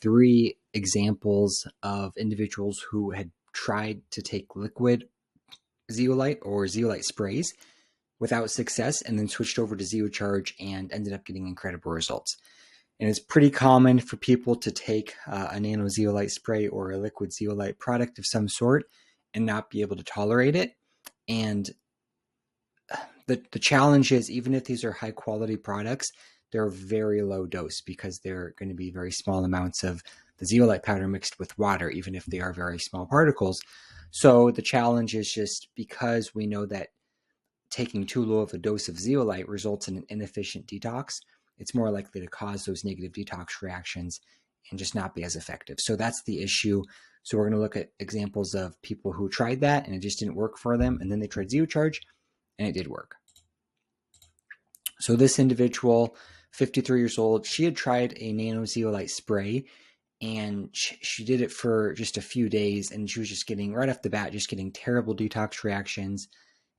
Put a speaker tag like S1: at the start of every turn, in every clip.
S1: 3 examples of individuals who had tried to take liquid zeolite or zeolite sprays without success and then switched over to ZeoCharge and ended up getting incredible results. And it's pretty common for people to take a nano zeolite spray or a liquid zeolite product of some sort and not be able to tolerate it. And the challenge is, even if these are high quality products, they're very low dose because they're going to be very small amounts of the zeolite powder mixed with water, even if they are very small particles. So the challenge is just because we know that taking too low of a dose of zeolite results in an inefficient detox, it's more likely to cause those negative detox reactions and just not be as effective. So that's the issue. So we're going to look at examples of people who tried that and it just didn't work for them. And then they tried ZeoCharge and it did work. So this individual, 53 years old, she had tried a nano zeolite spray and she did it for just a few days. And she was just getting, right off the bat, just getting terrible detox reactions.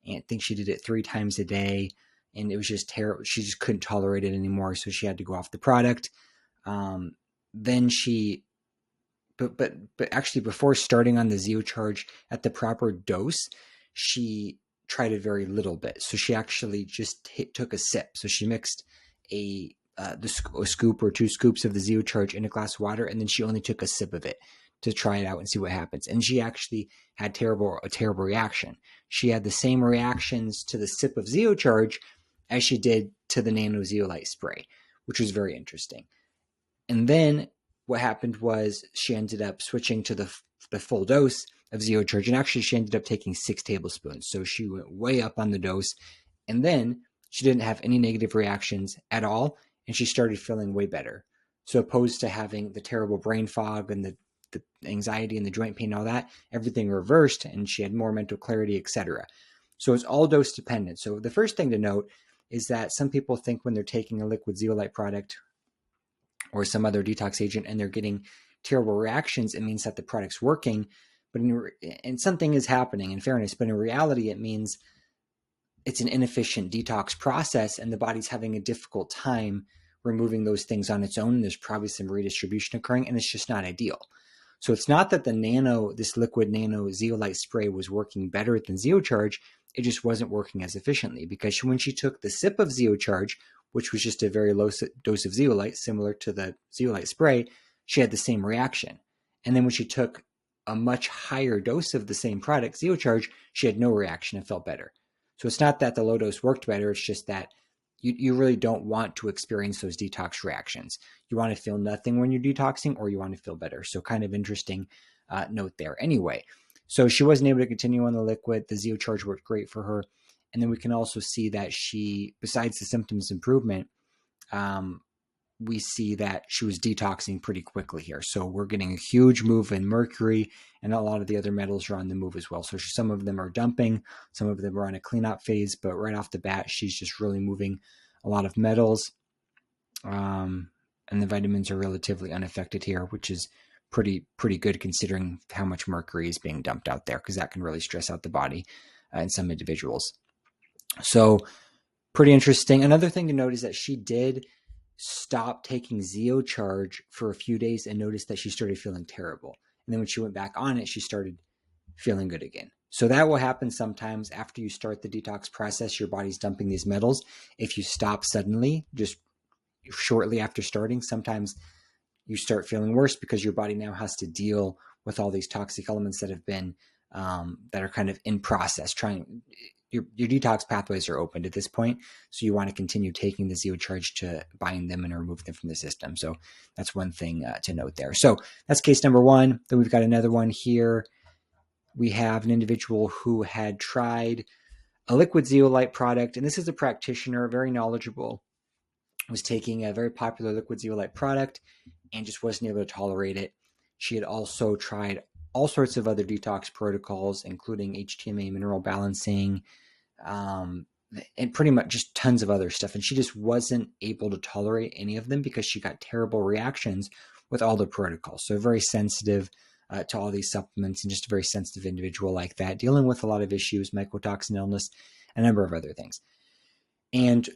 S1: And I think she did it 3 times a day. And it was just terrible. She just couldn't tolerate it anymore. So she had to go off the product. Then she, but actually before starting on the ZeoCharge at the proper dose, she tried a very little bit. So she actually just took a sip. So she mixed a scoop or 2 scoops of the ZeoCharge in a glass of water. And then she only took a sip of it to try it out and see what happens. And she actually had a terrible reaction. She had the same reactions to the sip of ZeoCharge as she did to the nano zeolite spray, which was very interesting. And then what happened was she ended up switching to the full dose of ZeoCharge, and actually she ended up taking 6 tablespoons. So she went way up on the dose, and then she didn't have any negative reactions at all, and she started feeling way better. So opposed to having the terrible brain fog and the anxiety and the joint pain and all that, everything reversed, and she had more mental clarity, etc. So it's all dose dependent. So the first thing to note is that some people think when they're taking a liquid zeolite product or some other detox agent and they're getting terrible reactions, it means that the product's working, and something is happening, in fairness, but in reality, it means it's an inefficient detox process and the body's having a difficult time removing those things on its own. And there's probably some redistribution occurring, and it's just not ideal. So it's not that this liquid nano zeolite spray was working better than ZeoCharge. It just wasn't working as efficiently, because when she took the sip of ZeoCharge, which was just a very low dose of zeolite, similar to the zeolite spray, she had the same reaction. And then when she took a much higher dose of the same product, ZeoCharge, she had no reaction and felt better. So it's not that the low dose worked better. It's just that you really don't want to experience those detox reactions. You want to feel nothing when you're detoxing, or you want to feel better. So kind of interesting note there. Anyway, so she wasn't able to continue on the liquid. The ZeoCharge worked great for her. And then we can also see that she, besides the symptoms improvement, we see that she was detoxing pretty quickly here. So we're getting a huge move in mercury, and a lot of the other metals are on the move as well. So some of them are dumping, some of them are on a cleanup phase, but right off the bat, she's just really moving a lot of metals. And the vitamins are relatively unaffected here, which is pretty good considering how much mercury is being dumped out there, because that can really stress out the body in some individuals. So pretty interesting. Another thing to note is that she did stop taking ZeoCharge for a few days and noticed that she started feeling terrible. And then when she went back on it, she started feeling good again. So that will happen sometimes after you start the detox process. Your body's dumping these metals. If you stop suddenly, just shortly after starting, sometimes you start feeling worse because your body now has to deal with all these toxic elements that have been that are kind of in process. Your detox pathways are opened at this point, so you want to continue taking the ZeoCharge to bind them and remove them from the system. So that's one thing to note there. So that's case number 1. Then we've got another one here. We have an individual who had tried a liquid zeolite product, and this is a practitioner, very knowledgeable, was taking a very popular liquid zeolite product and just wasn't able to tolerate it. She had also tried all sorts of other detox protocols, including HTMA mineral balancing, and pretty much just tons of other stuff. And she just wasn't able to tolerate any of them because she got terrible reactions with all the protocols. So very sensitive to all these supplements, and just a very sensitive individual like that, dealing with a lot of issues, mycotoxin illness, a number of other things. And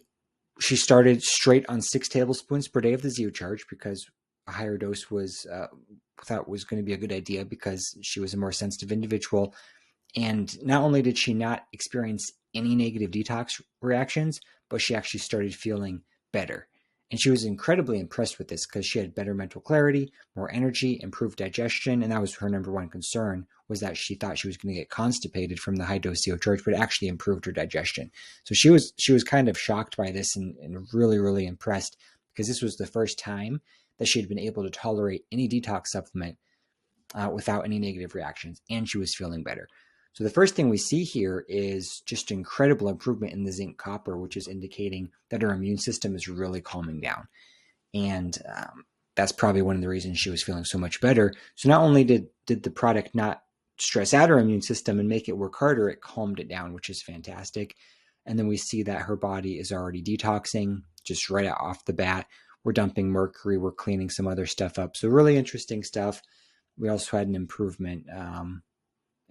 S1: she started straight on 6 tablespoons per day of the ZeoCharge because a higher dose was thought was going to be a good idea because she was a more sensitive individual. And not only did she not experience any negative detox reactions, but she actually started feeling better. And she was incredibly impressed with this because she had better mental clarity, more energy, improved digestion, and that was her number one concern, was that she thought she was going to get constipated from the high dose ZeoCharge, but it actually improved her digestion. So she was kind of shocked by this and really, really impressed, because this was the first time that she had been able to tolerate any detox supplement without any negative reactions, and she was feeling better. So the first thing we see here is just incredible improvement in the zinc copper, which is indicating that her immune system is really calming down. And that's probably one of the reasons she was feeling so much better. So not only did the product not stress out her immune system and make it work harder, it calmed it down, which is fantastic. And then we see that her body is already detoxing just right off the bat. We're dumping mercury, we're cleaning some other stuff up. So really interesting stuff. We also had an improvement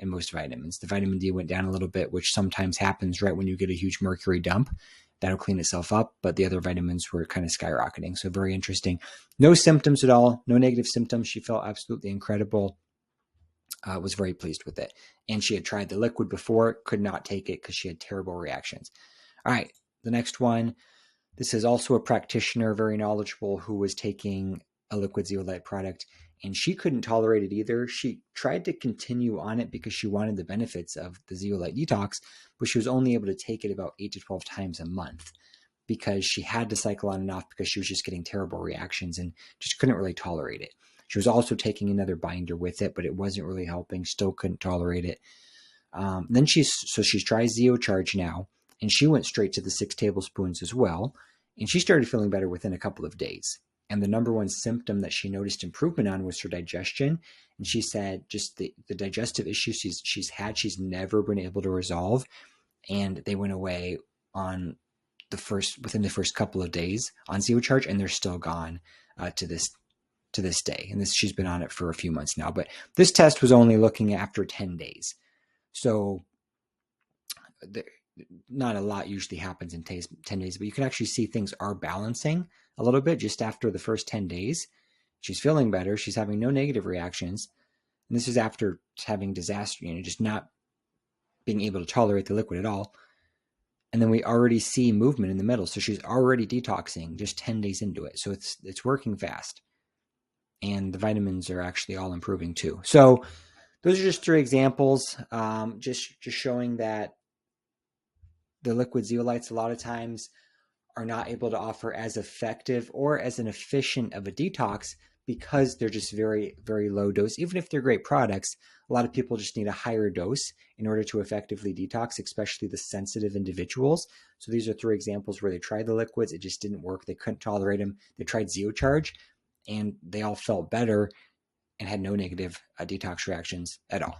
S1: in most vitamins. The vitamin D went down a little bit, which sometimes happens right when you get a huge mercury dump. That'll clean itself up, but the other vitamins were kind of skyrocketing. So very interesting. No symptoms at all, no negative symptoms. She felt absolutely incredible. Was very pleased with it. And she had tried the liquid before, could not take it because she had terrible reactions. All right, the next one. This is also a practitioner, very knowledgeable, who was taking a liquid zeolite product, and she couldn't tolerate it either. She tried to continue on it because she wanted the benefits of the zeolite detox, but she was only able to take it about 8 to 12 times a month because she had to cycle on and off because she was just getting terrible reactions and just couldn't really tolerate it. She was also taking another binder with it, but it wasn't really helping, still couldn't tolerate it. Then she's tried ZeoCharge now, and she went straight to the 6 tablespoons as well, and she started feeling better within a couple of days. And the number one symptom that she noticed improvement on was her digestion. And she said just the digestive issues she's had, she's never been able to resolve. And they went away within the first couple of days on ZeoCharge, and they're still gone to this day. And she's been on it for a few months now. But this test was only looking after 10 days. So not a lot usually happens in 10 days, but you can actually see things are balancing a little bit just after the first 10 days. She's feeling better. She's having no negative reactions. And this is after having disaster, just not being able to tolerate the liquid at all. And then we already see movement in the middle. So she's already detoxing just 10 days into it. So it's working fast. And the vitamins are actually all improving too. So those are just 3 examples, just showing that the liquid zeolites a lot of times are not able to offer as effective or as an efficient of a detox because they're just very, very low dose. Even if they're great products, a lot of people just need a higher dose in order to effectively detox, especially the sensitive individuals. So these are 3 examples where they tried the liquids. It just didn't work. They couldn't tolerate them. They tried ZeoCharge, and they all felt better and had no negative detox reactions at all.